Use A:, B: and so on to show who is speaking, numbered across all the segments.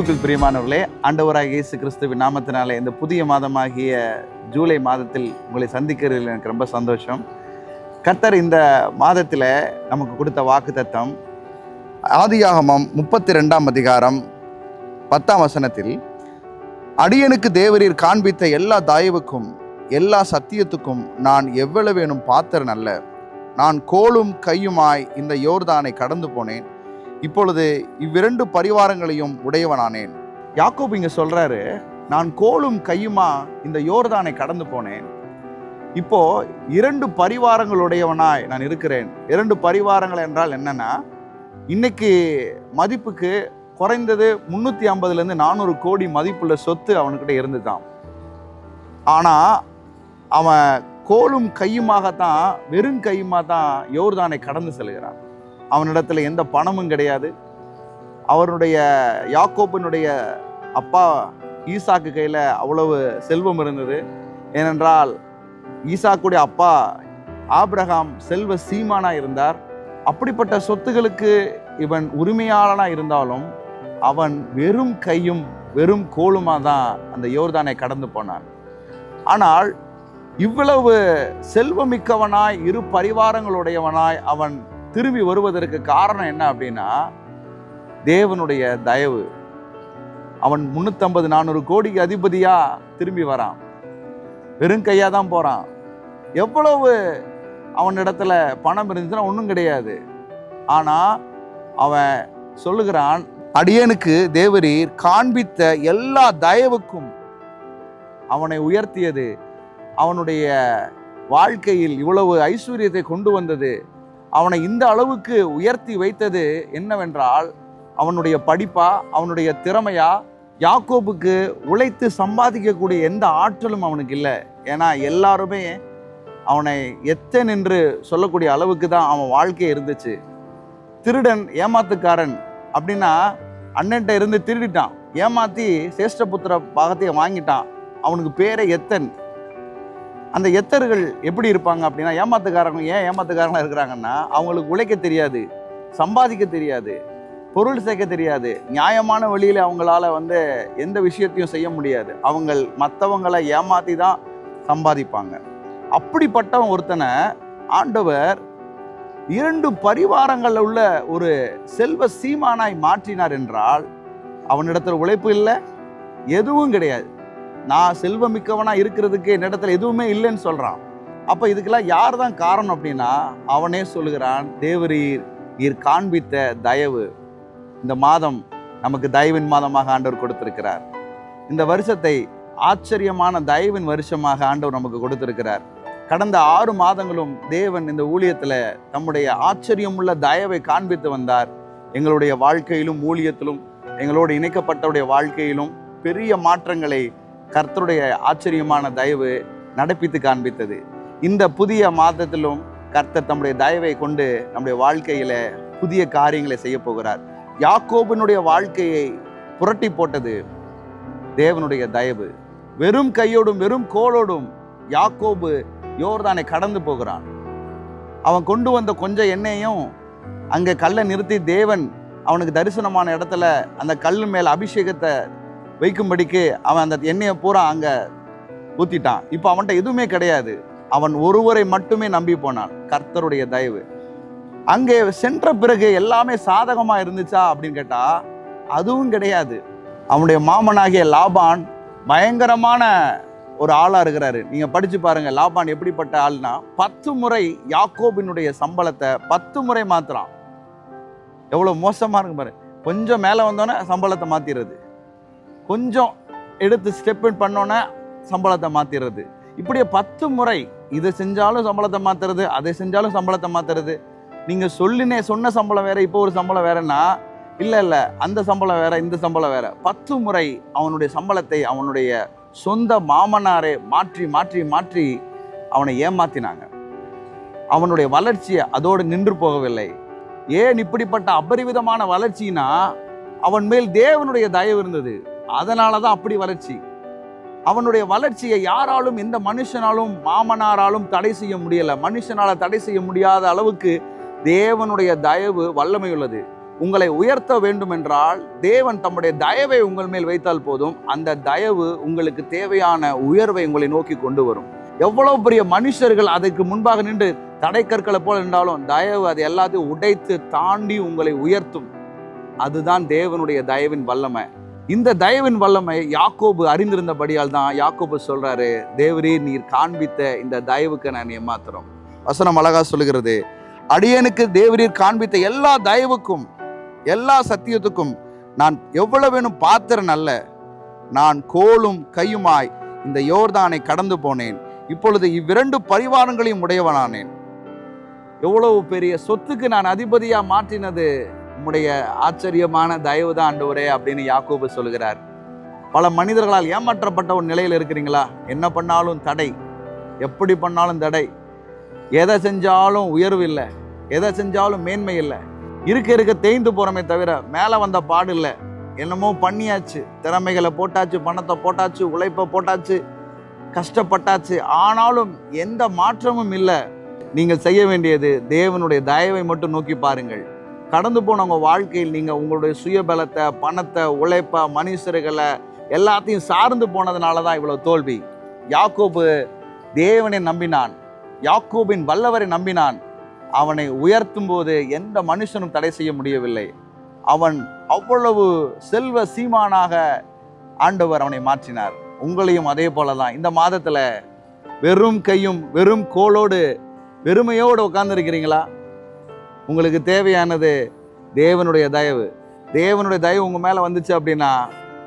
A: கிறிஸ்துவுக்குள் பிரியமானவர்களே, ஆண்டவராகிய இயேசு கிறிஸ்துவின் நாமத்தினாலே இந்த புதிய மாதமாகிய ஜூலை மாதத்தில் உங்களை சந்திக்கிறதில் எனக்கு ரொம்ப சந்தோஷம். கர்த்தர் இந்த மாதத்தில் நமக்கு கொடுத்த வாக்குத்தத்தம் ஆதியாகமம் 32ஆம் அதிகாரம் 10ஆம் வசனத்தில், அடியனுக்கு தேவரீர் காண்பித்த எல்லா தயவுக்கும் எல்லா சத்தியத்துக்கும் நான் எவ்வளவேனும் பாத்திரன் அல்ல. நான் கோலும் கையுமாய் இந்த யோர்தானை கடந்து போனேன். இப்பொழுது இவ்விரண்டு பரிவாரங்களையும் உடையவனானேன். யாக்கோபு இங்க சொல்றாரு, நான் கோலும் கையுமா இந்த யோர்தானை கடந்து போனேன். இப்போ 2 பரிவாரங்களுடையவனாய் நான் இருக்கிறேன். 2 பரிவாரங்கள் என்றால் என்னன்னா, இன்னைக்கு மதிப்புக்கு குறைந்தது 350 400 கோடி மதிப்புள்ள சொத்து அவனுக்கிட்ட இருந்துதான். ஆனா அவன் கோலும் கையுமாகத்தான், வெறும் கையுமா தான் யோர்தானை கடந்து செல்கிறான். அவனிடத்துல எந்த பணமும் கிடையாது. அவருடைய யாக்கோபினுடைய அப்பா ஈசாக்கு கையில் அவ்வளவு செல்வம் இருந்தது. ஏனென்றால் ஈசாக்குடைய அப்பா ஆபிரகாம் செல்வ சீமானா இருந்தார். அப்படிப்பட்ட சொத்துகளுக்கு இவன் உரிமையாளனா இருந்தாலும் அவன் வெறும் கையும் வெறும் கோலுமா தான் அந்த யோர்தானை கடந்து போனான். ஆனால் இவ்வளவு செல்வமிக்கவனாய் 2 பரிவாரங்களுடையவனாய் அவன் திரும்பி வருவதற்கு காரணம் என்ன அப்படின்னா, தேவனுடைய தயவு. அவன் 350 400 கோடிக்கு அதிபதியா திரும்பி வரான். வெறும் கையா தான் போறான். எவ்வளவு அவனிடத்துல பணம் இருந்துச்சுன்னா ஒன்றும் கிடையாது. ஆனா அவன் சொல்லுகிறான், அடியனுக்கு தேவரீர் காண்பித்த எல்லா தயவுக்கும் அவனை உயர்த்தியது, அவனுடைய வாழ்க்கையில் இவ்வளவு ஐஸ்வர்யத்தை கொண்டு வந்தது, அவனை இந்த அளவுக்கு உயர்த்தி வைத்தது என்னவென்றால் அவனுடைய படிப்பா, அவனுடைய திறமையா? யாக்கோபுக்கு உழைத்து சம்பாதிக்கக்கூடிய எந்த ஆற்றலும் அவனுக்கு இல்லை. ஏன்னா எல்லாருமே அவனை எத்தன் என்று சொல்லக்கூடிய அளவுக்கு தான் அவன் வாழ்க்கை இருந்துச்சு. திருடன், ஏமாத்துக்காரன் அப்படின்னா அண்ணன்ட்ட இருந்து திருடிட்டான், ஏமாத்தி சேஷ்டபுத்திர பாகத்தையே வாங்கிட்டான். அவனுக்கு பேரே எத்தன். அந்த எத்தர்கள் எப்படி இருப்பாங்க அப்படின்னா, ஏமாத்துக்காரங்க ஏன் ஏமாத்துக்காரங்களாக இருக்கிறாங்கன்னா, அவங்களுக்கு உழைக்க தெரியாது, சம்பாதிக்க தெரியாது, பொருள் சேர்க்க தெரியாது, நியாயமான வழியில் அவங்களால எந்த விஷயத்தையும் செய்ய முடியாது. அவங்க மற்றவங்களை ஏமாற்றி தான் சம்பாதிப்பாங்க. அப்படிப்பட்டவன் ஒருத்தனை ஆண்டவர் 2 பரிவாரங்களில் உள்ள ஒரு செல்வ சீமானாய் மாற்றினார் என்றால், அவனிடத்துல உழைப்பு இல்லை, எதுவும் கிடையாது. நான் செல்வமிக்கவனா இருக்கிறதுக்கு என்னிடத்துல எதுவுமே இல்லைன்னு சொல்றான். அப்ப இதுக்கெல்லாம் யார் தான் காரணம் அப்படின்னா, அவனே சொல்லுகிறான், தேவரீர் காண்பித்த தயவு. இந்த மாதம் நமக்கு தயவின் மாதமாக ஆண்டவர் கொடுத்திருக்கிறார். இந்த வருஷத்தை ஆச்சரியமான தயவின் வருஷமாக ஆண்டவர் நமக்கு கொடுத்திருக்கிறார். கடந்த 6 மாதங்களும் தேவன் இந்த ஊழியத்துல தம்முடைய ஆச்சரியமுள்ள தயவை காண்பித்து வந்தார். எங்களுடைய வாழ்க்கையிலும் ஊழியத்திலும் எங்களோடு இணைக்கப்பட்டவருடைய வாழ்க்கையிலும் பெரிய மாற்றங்களை கர்த்தருடைய ஆச்சரியமான தயவு நடப்பித்து காண்பித்தது. இந்த புதிய மாதத்திலும் கர்த்தர் தம்முடைய தயவை கொண்டு நம்முடைய வாழ்க்கையில புதிய காரியங்களை செய்ய போகிறார். யாக்கோபினுடைய வாழ்க்கையை புரட்டி போட்டது தேவனுடைய தயவு. வெறும் கையோடும் வெறும் கோலோடும் யாக்கோபு யோர்தானை கடந்து போகிறான். அவன் கொண்டு வந்த கொஞ்சம் எண்ணெயையும் அங்க கல்லை நிறுத்தி தேவன் அவனுக்கு தரிசனமான இடத்துல அந்த கல்லு மேல அபிஷேகத்தை வைக்கும்படிக்கு அவன் அந்த எண்ணெயை பூரா அங்க ஊத்திட்டான். இப்போ அவன்கிட்ட எதுவுமே கிடையாது. அவன் ஒருவரை மட்டுமே நம்பி போனான், கர்த்தருடைய தயவு. அங்கே சென்ற பிறகு எல்லாமே சாதகமா இருந்துச்சா அப்படின்னு கேட்டா அதுவும் கிடையாது. அவனுடைய மாமனாகிய லாபான் பயங்கரமான ஒரு ஆளா இருக்கிறாரு. நீங்க படிச்சு பாருங்க, லாபான் எப்படிப்பட்ட ஆள்னா 10 முறை யாக்கோபினுடைய சம்பளத்தை 10 முறை மாத்துறான். எவ்வளவு மோசமா இருக்கு பாரு. கொஞ்சம் மேல வந்தோன்னே சம்பளத்தை மாத்திடுறது, கொஞ்சம் எடுத்து ஸ்டெப் இன் பண்ணோன்னே சம்பளத்தை மாத்திடுறது. இப்படியே 10 முறை இதை செஞ்சாலும் சம்பளத்தை மாத்துறது, அதை செஞ்சாலும் சம்பளத்தை மாத்துறது. நீங்க சொன்ன சம்பளம் வேற, இப்போ ஒரு சம்பளம் வேறன்னா, இல்ல அந்த சம்பளம் வேற, இந்த சம்பளம் வேற. 10 முறை அவனுடைய சம்பளத்தை அவனுடைய சொந்த மாமனாரே மாற்றி மாற்றி மாற்றி அவனை ஏமாத்தினாங்க. அவனுடைய வளர்ச்சி அதோடு நின்று போகவில்லை. ஏன் இப்படிப்பட்ட அபரிவிதமான வளர்ச்சினா, அவன் மேல் தேவனுடைய தயவு இருந்தது. அதனாலதான் அப்படி வளர்ச்சி. அவனுடைய வளர்ச்சியை யாராலும், எந்த மனுஷனாலும், மாமனாராலும் தடை செய்ய முடியல. மனுஷனால தடை செய்ய முடியாத அளவுக்கு தேவனுடைய தயவு வல்லமை உள்ளது. உங்களை உயர்த்த வேண்டும் என்றால் தேவன் தம்முடைய தயவை உங்கள் மேல் வைத்தால் போதும். அந்த தயவு உங்களுக்கு தேவையான உயர்வை உங்களை நோக்கி கொண்டு வரும். எவ்வளவு பெரிய மனுஷர்கள் அதற்கு முன்பாக நின்று தடைக்கற்களை போல இருந்தாலும் தயவு அது எல்லாத்தையும் உடைத்து தாண்டி உங்களை உயர்த்தும். அதுதான் தேவனுடைய தயவின் வல்லமை. இந்த தயவின் வல்லமை யாக்கோபு அறிந்திருந்தபடியால் தான் யாக்கோபு சொல்றாரு, தேவரீர் நீர் காண்பித்த இந்த தயவுக்கு நான் ஏமாத்துறோம். வசனம் அழகா சொல்லுகிறது, அடியனுக்கு தேவரீர் காண்பித்த எல்லா தயவுக்கும் எல்லா சத்தியத்துக்கும் நான் எவ்வளவு வேணும் பாத்திரன் அல்ல. நான் கோலும் கையுமாய் இந்த யோர்தானை கடந்து போனேன். இப்பொழுது இவ்விரண்டு பரிவாரங்களையும் உடையவனானேன். எவ்வளவு பெரிய சொத்துக்கு நான் அதிபதியா மாற்றினது உம்முடைய ஆச்சரியமான தயவு தான் ஆண்டவரே அப்படின்னு யாக்கோபு சொல்கிறார். பல மனிதர்களால் ஏமாற்றப்பட்ட ஒரு நிலையில் இருக்கிறீங்களா? என்ன பண்ணாலும் தடை, எப்படி பண்ணாலும் தடை, எதை செஞ்சாலும் உயர்வு இல்லை, எதை செஞ்சாலும் மேன்மை இல்லை, இருக்க தேய்ந்து போறமே தவிர மேலே வந்த பாடு இல்லை. என்னமோ பண்ணியாச்சு, திறமைகளை போட்டாச்சு, பணத்தை போட்டாச்சு, உழைப்பை போட்டாச்சு, கஷ்டப்பட்டாச்சு, ஆனாலும் எந்த மாற்றமும் இல்லை. நீங்கள் செய்ய வேண்டியது தேவனுடைய தயவை மட்டும் நோக்கி பாருங்கள். கடந்து போன உங்கள் வாழ்க்கையில் நீங்கள் உங்களுடைய சுயபலத்தை, பணத்தை, உழைப்பை, மனுஷர்களை எல்லாத்தையும் சார்ந்து போனதுனால தான் இவ்வளோ தோல்வி. யாக்கோபு தேவனை நம்பினான், யாக்கோபின் வல்லவரை நம்பினான். அவனை உயர்த்தும் போது எந்த மனுஷனும் தடை செய்ய முடியவில்லை. அவன் அவ்வளவு செல்வ சீமானாக ஆண்டவர் அவனை மாற்றினார். உங்களையும் அதே போலதான். இந்த மாதத்துல வெறும் கையும் வெறும் கோலோடு வெறுமையோடு உட்கார்ந்துருக்கிறீங்களா? உங்களுக்கு தேவையானது தேவனுடைய தயவு. தேவனுடைய தயவு உங்க மேல வந்துச்சு அப்படின்னா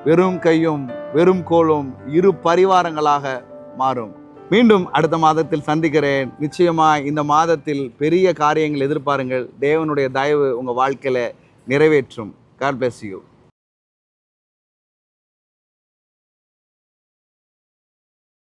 A: வெறும் கையும் வெறும் கோலும் இரு பரிவாரங்களாக மாறும். மீண்டும் அடுத்த மாதத்தில் சந்திக்கிறேன். நிச்சயமா இந்த மாதத்தில் பெரிய காரியங்கள் எதிர்பாருங்கள். தேவனுடைய தயவு உங்க வாழ்க்கையில நிறைவேற்றும். God bless you.